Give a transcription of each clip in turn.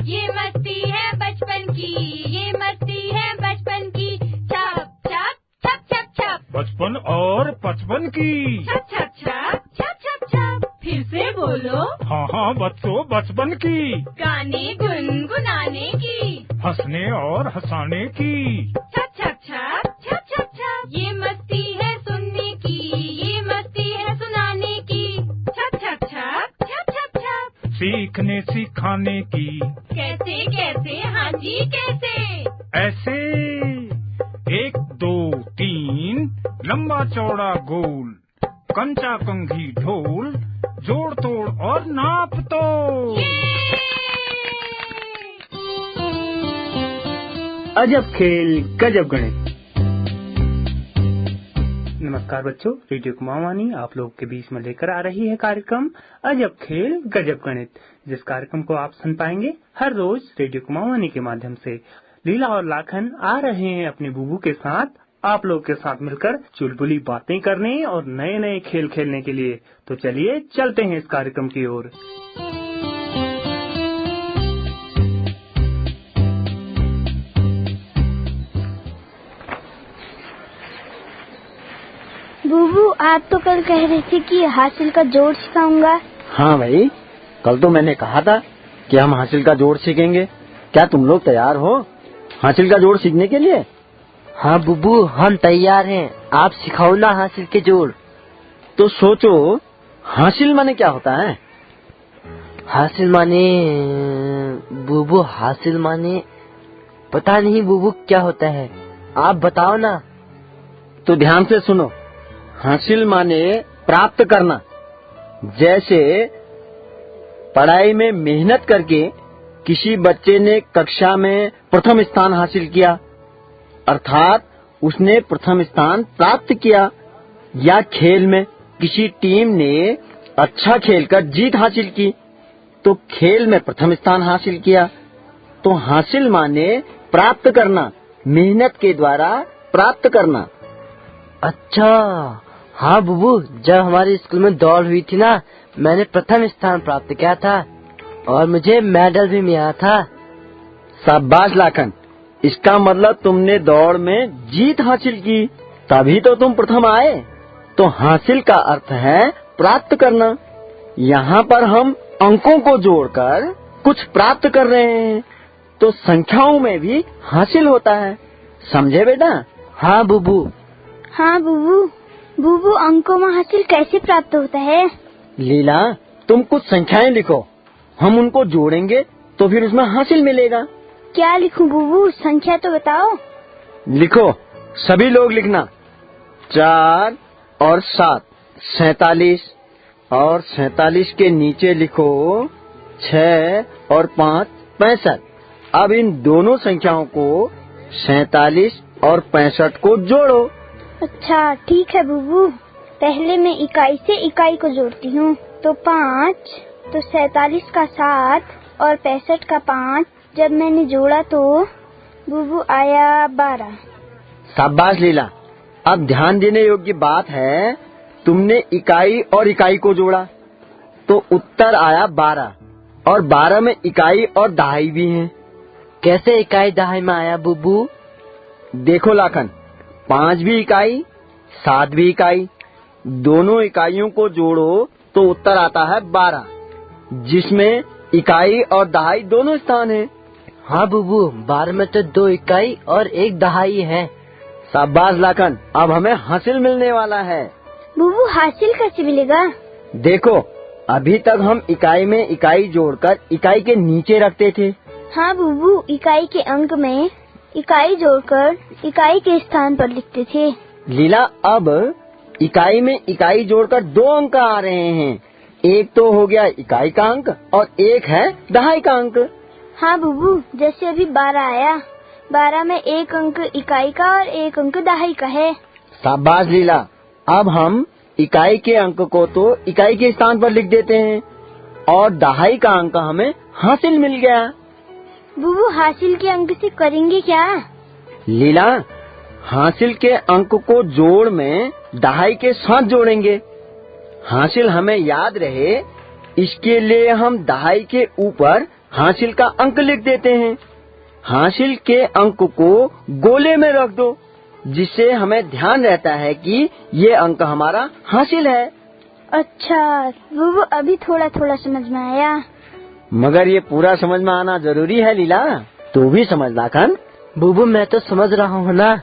ये मस्ती है बचपन की, ये मस्ती है बचपन की। छप छप छप छप छप, बचपन और पचपन की। छप छप छप छप छप छप। फिर से बोलो। हाँ हाँ बच्चों, बचपन की। गाने गुनगुनाने की, हंसने और हंसाने की। छप छप छप छप छप छप। ये मस्ती है सुनने की, ये मस्ती है सुनाने की। छप छप छप छप छप छप। सीखने सिखाने की। कैसे कैसे, हाँ जी कैसे। ऐसे 1 2 3 लंबा चौड़ा गोल, कंचा कंघी ढोल, जोड़ तोड़ और नाप तोड़। अजब खेल गजब गणित। नमस्कार बच्चों, रेडियो कुमाऊनी आप लोग के बीच में लेकर आ रही है कार्यक्रम अजब खेल गजब गणित, जिस कार्यक्रम को आप सुन पाएंगे हर रोज रेडियो कुमाऊनी के माध्यम से। लीला और लाखन आ रहे हैं अपने बुबू के साथ आप लोग के साथ मिलकर चुलबुली बातें करने और नए नए खेल खेलने के लिए। तो चलिए चलते हैं इस कार्यक्रम की ओर। बुबू, आप तो कल कह रहे थे कि हासिल का जोड़ सिखाऊंगा। हाँ भाई, कल तो मैंने कहा था कि हम हासिल का जोड़ सीखेंगे। क्या तुम लोग तैयार हो हासिल का जोड़ सीखने के लिए? हाँ बुबू, हम तैयार हैं। आप सिखाओ ना हासिल के जोड़। तो सोचो, हासिल माने क्या होता है? हासिल माने बुबू, हासिल माने पता नहीं बुबू क्या होता है, आप बताओ ना। तो ध्यान से सुनो, हासिल माने प्राप्त करना। जैसे पढ़ाई में मेहनत करके किसी बच्चे ने कक्षा में प्रथम स्थान हासिल किया, अर्थात उसने प्रथम स्थान प्राप्त किया। या खेल में किसी टीम ने अच्छा खेलकर जीत हासिल की, तो खेल में प्रथम स्थान हासिल किया। तो हासिल माने प्राप्त करना, मेहनत के द्वारा प्राप्त करना। अच्छा हाँ बुबू, जब हमारे स्कूल में दौड़ हुई थी ना, मैंने प्रथम स्थान प्राप्त किया था और मुझे मेडल भी मिला था। शाबाश लाखन, इसका मतलब तुमने दौड़ में जीत हासिल की, तभी तो तुम प्रथम आए। तो हासिल का अर्थ है प्राप्त करना। यहाँ पर हम अंकों को जोड़कर कुछ प्राप्त कर रहे हैं, तो संख्याओं में भी हासिल होता है। समझे बेटा? हाँ बुबू। हाँ बुबू, बुबू अंकों में हासिल कैसे प्राप्त होता है? लीला, तुम कुछ संख्याएं लिखो, हम उनको जोड़ेंगे तो फिर उसमें हासिल मिलेगा। क्या लिखूं बुबू, संख्या तो बताओ। लिखो, सभी लोग लिखना। 4 और 7 47, और 47 के नीचे लिखो 6 और 5 65। अब इन दोनों संख्याओं को 47 और 65 को जोड़ो। अच्छा ठीक है बुबू, पहले मैं इकाई से इकाई को जोड़ती हूँ। तो 5, तो 47 का 7 और 65 का 5। जब मैंने जोड़ा तो बुबू आया 12। शाबाश लीला। अब ध्यान देने योग्य बात है, तुमने इकाई और इकाई को जोड़ा तो उत्तर आया 12, और 12 में इकाई और दहाई भी हैं। कैसे इकाई दहाई में आया बुबू? देखो लाखन, 5 भी इकाई, 7 भी इकाई, दोनों इकाइयों को जोड़ो तो उत्तर आता है 12, जिसमें इकाई और दहाई दोनों स्थान हैं। हाँ बुबू, 12 में तो 2 इकाई और 1 दहाई है। शाबाश लाखन, अब हमें हासिल मिलने वाला है। बुबू हासिल कैसे मिलेगा? देखो, अभी तक हम इकाई में इकाई जोड़कर इकाई के नीचे रखते थे। हाँ बुबू, इकाई के अंक में इकाई जोड़कर इकाई के स्थान पर लिखते थे। लीला, अब इकाई में इकाई जोड़कर 2 अंक आ रहे हैं। एक तो हो गया इकाई का अंक और एक है दहाई का अंक। हाँ बुबू, जैसे अभी 12 आया, 12 में 1 अंक इकाई का और 1 अंक दहाई का है। शाबाश लीला, अब हम इकाई के अंक को तो इकाई के स्थान पर लिख देते हैं और दहाई का अंक हमें हासिल मिल गया। बुबू हासिल के अंक से करेंगे क्या? लीला, हासिल के अंक को जोड़ में दहाई के साथ जोड़ेंगे। हासिल हमें याद रहे, इसके लिए हम दहाई के ऊपर हासिल का अंक लिख देते हैं। हासिल के अंक को गोले में रख दो, जिससे हमें ध्यान रहता है कि ये अंक हमारा हासिल है। अच्छा बुबू, अभी थोड़ा थोड़ा समझ में आया। मगर ये पूरा समझ में आना जरूरी है लीला, तू भी समझ लाखन। बुबू मैं तो समझ रहा हूँ ना।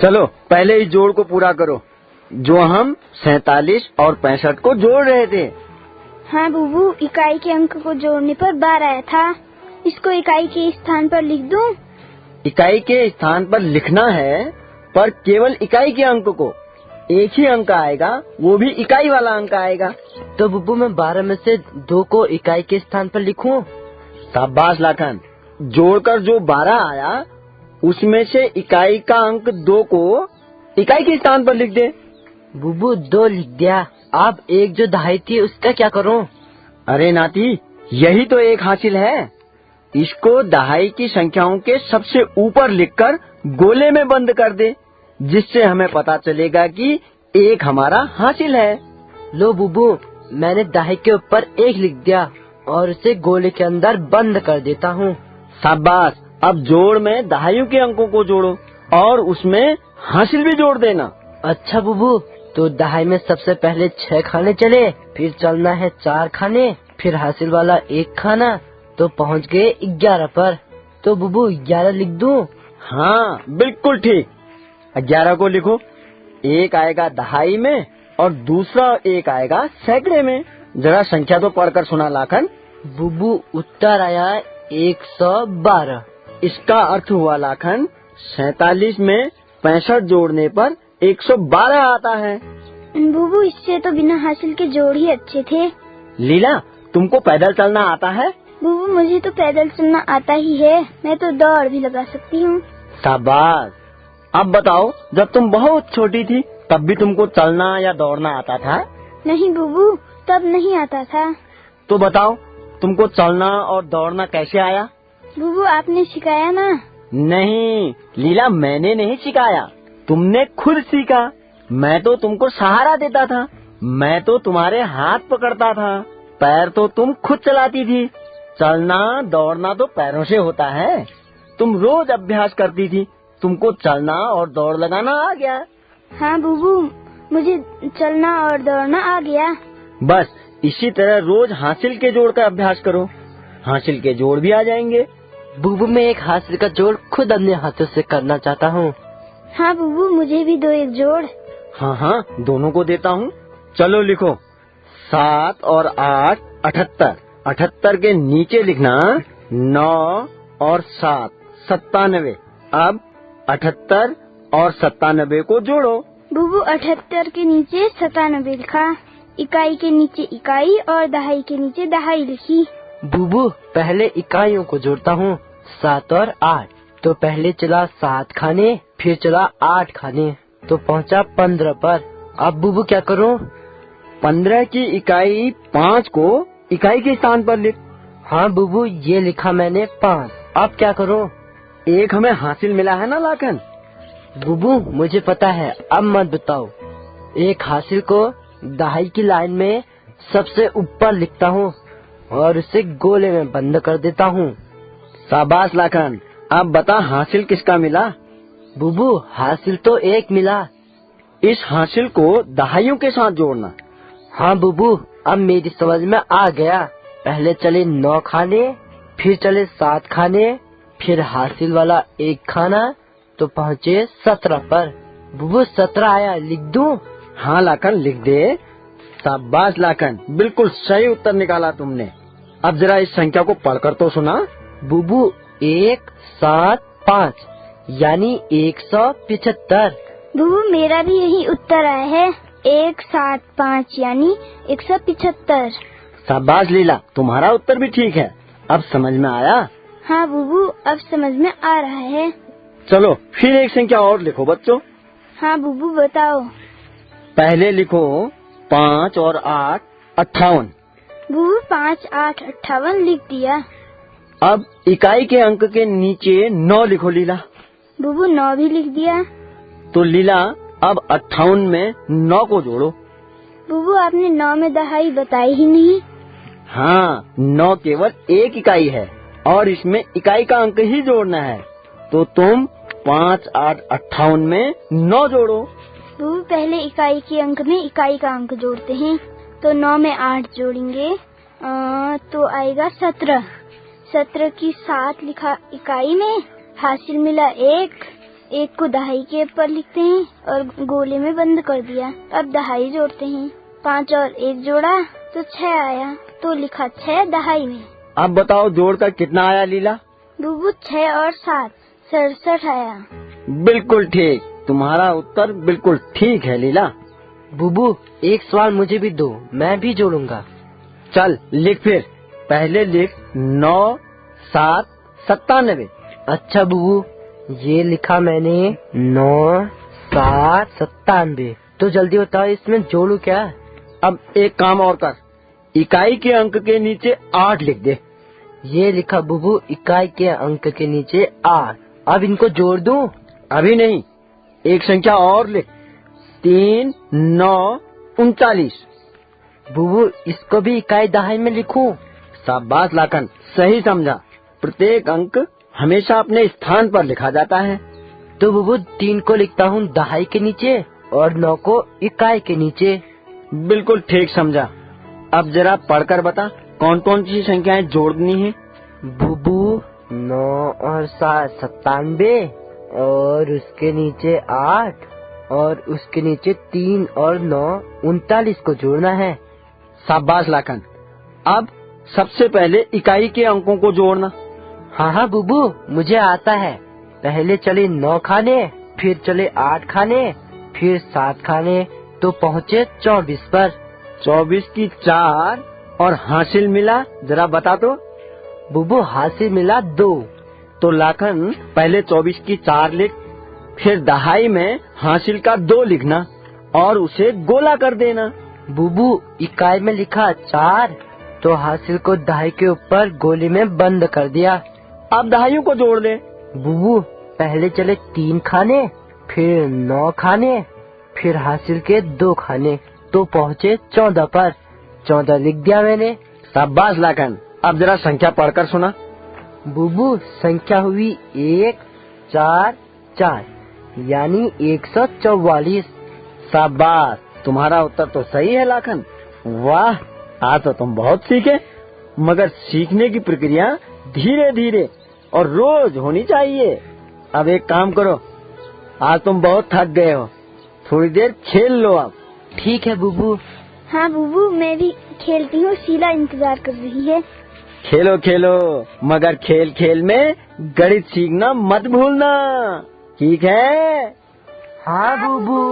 चलो पहले इस जोड़ को पूरा करो, जो हम 47 और 65 को जोड़ रहे थे। हाँ बुबू, इकाई के अंक को जोड़ने पर 12 आया था। इसको इकाई के स्थान पर लिख दूं? इकाई के स्थान पर लिखना है, पर केवल इकाई के अंक को। एक ही अंक आएगा, वो भी इकाई वाला अंक आएगा। तो बुबू मैं 12 में से 2 को इकाई के स्थान पर लिखूं? शाबाश लाखन, जोड़कर जो 12 आया उसमें से इकाई का अंक 2 को इकाई के स्थान पर लिख दे। बुबू 2 लिख दिया। अब एक जो दहाई थी उसका क्या करूं? अरे नाती, यही तो एक हासिल है। इसको दहाई की संख्याओं के सबसे ऊपर लिखकर गोले में बंद कर दे, जिससे हमें पता चलेगा कि एक हमारा हासिल है। लो बुबू, मैंने दहाई के ऊपर 1 लिख दिया और उसे गोले के अंदर बंद कर देता हूँ। शाबाश, अब जोड़ में दहाइयों के अंकों को जोड़ो और उसमें हासिल भी जोड़ देना। अच्छा बुबू, तो दहाई में सबसे पहले 6 खाने चले, फिर चलना है 4 खाने, फिर हासिल वाला 1 खाना, तो पहुँच गए 11 पर। तो बुबू 11 लिख दूं? हाँ बिल्कुल ठीक। 11 को लिखो। एक आएगा दहाई में और दूसरा 1 आएगा सैकड़े में। जरा संख्या तो पढ़कर सुना लाखन। बुबू उत्तर आया 112। इसका अर्थ हुआ लाखन, 47 में 65 जोड़ने पर 112 आता है। बुबू इससे तो बिना हासिल के जोड़ ही अच्छे थे। लीला, तुमको पैदल चलना आता है? बुबू मुझे तो पैदल चलना आता ही है, मैं तो दौड़ भी लगा सकती हूँ। शाबाश। अब बताओ, जब तुम बहुत छोटी थी तब भी तुमको चलना या दौड़ना आता था? नहीं बुबू, तब नहीं आता था। तो बताओ, तुमको चलना और दौड़ना कैसे आया? बुबू आपने सिखाया ना। नहीं लीला, मैंने नहीं सिखाया, तुमने खुद सीखा। मैं तो तुमको सहारा देता था, मैं तो तुम्हारे हाथ पकड़ता था, पैर तो तुम खुद चलाती थी। चलना दौड़ना तो पैरों से होता है। तुम रोज अभ्यास करती थी, तुमको चलना और दौड़ लगाना आ गया। हाँ बुबू, मुझे चलना और दौड़ना आ गया। बस इसी तरह रोज हासिल के जोड़ का अभ्यास करो, हासिल के जोड़ भी आ जाएंगे। बुबू मैं एक हासिल का जोड़ खुद अपने हाथों से करना चाहता हूँ। हाँ बुबू, मुझे भी दो एक जोड़। हाँ हाँ, दोनों को देता हूँ। चलो लिखो। 7 और 8 78। 78 के नीचे लिखना 9 और 7 97। अब 78 और 97 को जोड़ो। बुबू 78 के नीचे 97 लिखा, इकाई के नीचे इकाई और दहाई के नीचे दहाई लिखी। बुबू पहले इकाइयों को जोड़ता हूँ। 7 और 8, तो पहले चला 7 खाने, फिर चला 8 खाने, तो पहुँचा 15 पर। अब बुबू क्या करूँ? 15 की इकाई 5 को इकाई के स्थान पर लिख। हाँ बुबू, ये लिखा मैंने 5। अब क्या करूँ? एक हमें हासिल मिला है ना लाखन? बुबू मुझे पता है, अब मत बताओ। एक हासिल को दहाई की लाइन में सबसे ऊपर लिखता हूँ और उसे गोले में बंद कर देता हूँ। शाबाश लाखन, अब बता हासिल किसका मिला? बुबू हासिल तो 1 मिला। इस हासिल को दहाइयों के साथ जोड़ना। हाँ बुबू, अब मेरी समझ में आ गया। पहले चले 9 खाने, फिर चले 7 खाने, फिर हासिल वाला 1 खाना, तो पहुँचे 17 पर। बुबू 17 आया, लिख दूं? हाँ लाखन लिख दे। शाबाश लाखन, बिल्कुल सही उत्तर निकाला तुमने। अब जरा इस संख्या को पढ़कर तो सुना। बुबू 1 7 5 यानी 175। बुबू मेरा भी यही उत्तर आया है, 175 यानी 175। शाबाश लीला, तुम्हारा उत्तर भी ठीक है। अब समझ में आया? हाँ बुबू, अब समझ में आ रहा है। चलो फिर एक संख्या और लिखो बच्चों। हाँ बुबू बताओ। पहले लिखो 5 और 8 58। बुबू 5 8 58 लिख दिया। अब इकाई के अंक के नीचे 9 लिखो लीला। बुबू 9 भी लिख दिया। तो लीला अब 58 में 9 को जोड़ो। बुबू आपने 9 में दहाई बताई ही नहीं। हाँ, 9 केवल एक इकाई है और इसमें इकाई का अंक ही जोड़ना है। तो तुम 5, 8, 58 में 9 जोड़ो। बुबू पहले इकाई के अंक में इकाई का अंक जोड़ते हैं। तो 9 में 8 जोड़ेंगे तो आएगा 17। 17 की 7 लिखा इकाई में, हासिल मिला 1। 1 को दहाई के ऊपर लिखते हैं और गोले में बंद कर दिया। अब दहाई जोड़ते हैं। 5 और 1 जोड़ा तो 6 आया, तो लिखा 6 दहाई में। अब बताओ जोड़कर कितना आया लीला? बुबू 6 और 7 67 आया। बिल्कुल ठीक, तुम्हारा उत्तर बिल्कुल ठीक है लीला। बुबू एक सवाल मुझे भी दो, मैं भी जोड़ूंगा। चल लिख फिर। पहले लिख 9, 7, 97। अच्छा बुबू, ये लिखा मैंने 9, 7, 97। तो जल्दी बताओ इसमें जोड़ू क्या? अब एक काम और कर, इकाई के अंक के नीचे 8 लिख दे। ये लिखा बुबू, इकाई के अंक के नीचे 8। अब इनको जोड़ दूं? अभी नहीं, एक संख्या और लिख। 3, 9, 39। बुबू इसको भी इकाई दहाई में लिखूं? शाबाश लाखन, सही समझा। प्रत्येक अंक हमेशा अपने स्थान पर लिखा जाता है। तो बुबू 3 को लिखता हूँ दहाई के नीचे और 9 को इकाई के नीचे। बिल्कुल ठीक समझा। अब जरा पढ़कर बता, कौन कौन सी संख्याएं जोड़नी है? बुबू 9 और 7 97 और उसके नीचे 8 और उसके नीचे 3 और 9 39 को जोड़ना है। शाबाश लाखन। अब सबसे पहले इकाई के अंकों को जोड़ना। हाँ बुबू मुझे आता है। पहले चले 9 खाने, फिर चले 8 खाने, फिर 7 खाने, तो पहुँचे 24 पर। 24 की 4 और हासिल मिला, जरा बता तो। बुबू हासिल मिला 2। तो लाखन पहले 24 की 4 लिख, फिर दहाई में हासिल का 2 लिखना और उसे गोला कर देना। बुबू इकाई में लिखा 4, तो हासिल को दहाई के ऊपर गोली में बंद कर दिया। अब दहाइयों को जोड़ ले। बुबू पहले चले 3 खाने, फिर 9 खाने, फिर हासिल के 2 खाने, तो पहुँचे 14 पर। 14 लिख दिया मैंने। शाबाश लाखन। अब जरा संख्या पढ़कर सुना। बुबू संख्या हुई 1, 4, 4 यानी 144। शाबाश, तुम्हारा उत्तर तो सही है लाखन। वाह, आज तो तुम बहुत सीखे। मगर सीखने की प्रक्रिया धीरे धीरे और रोज होनी चाहिए। अब एक काम करो, आज तुम बहुत थक गए हो, थोड़ी देर खेल लो अब। ठीक है बुबू। हाँ बुबू मैं भी खेलती हूँ, शीला इंतजार कर रही है। खेलो खेलो, मगर खेल खेल में गणित सीखना मत भूलना, ठीक है? हाँ बुबू।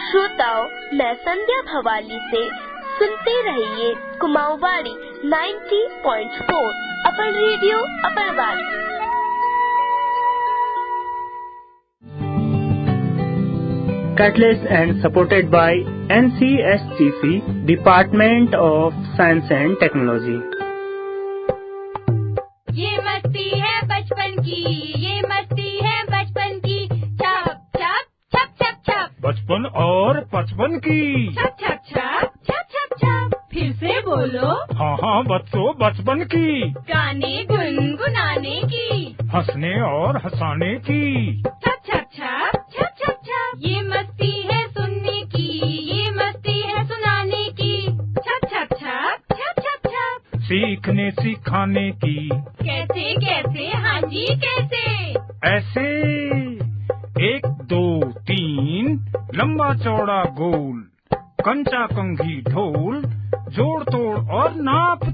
श्रोताओ, मैं संध्या भवाली से सुनते रहिए कुमाऊवाड़ी 90.4 अपन रेडियो अपन वाली। Catalyst and supported by NCSCC, Department of Science and Technology. ये मस्ती है बचपन की, ये मस्ती है बचपन की। छप छप छप छप छप, बचपन और 55 की। छप छप छप छप छप छप। फिर से बोलो। हाँ हाँ बच्चों, बचपन की। गाने गुनगुनाने की, हंसने और हंसाने की। छप छप छप छप छप छप। ये मस्ती है सुनने की, ये मस्ती है सुनाने की। छप छप छप छप छप छप। सीखने सिखाने की। कैसे कैसे, हाँ जी कैसे? ऐसे 1, 2, 3 लंबा चौड़ा गोल, कंचा कंघी ढोल, जोड़ तोड़ और नाप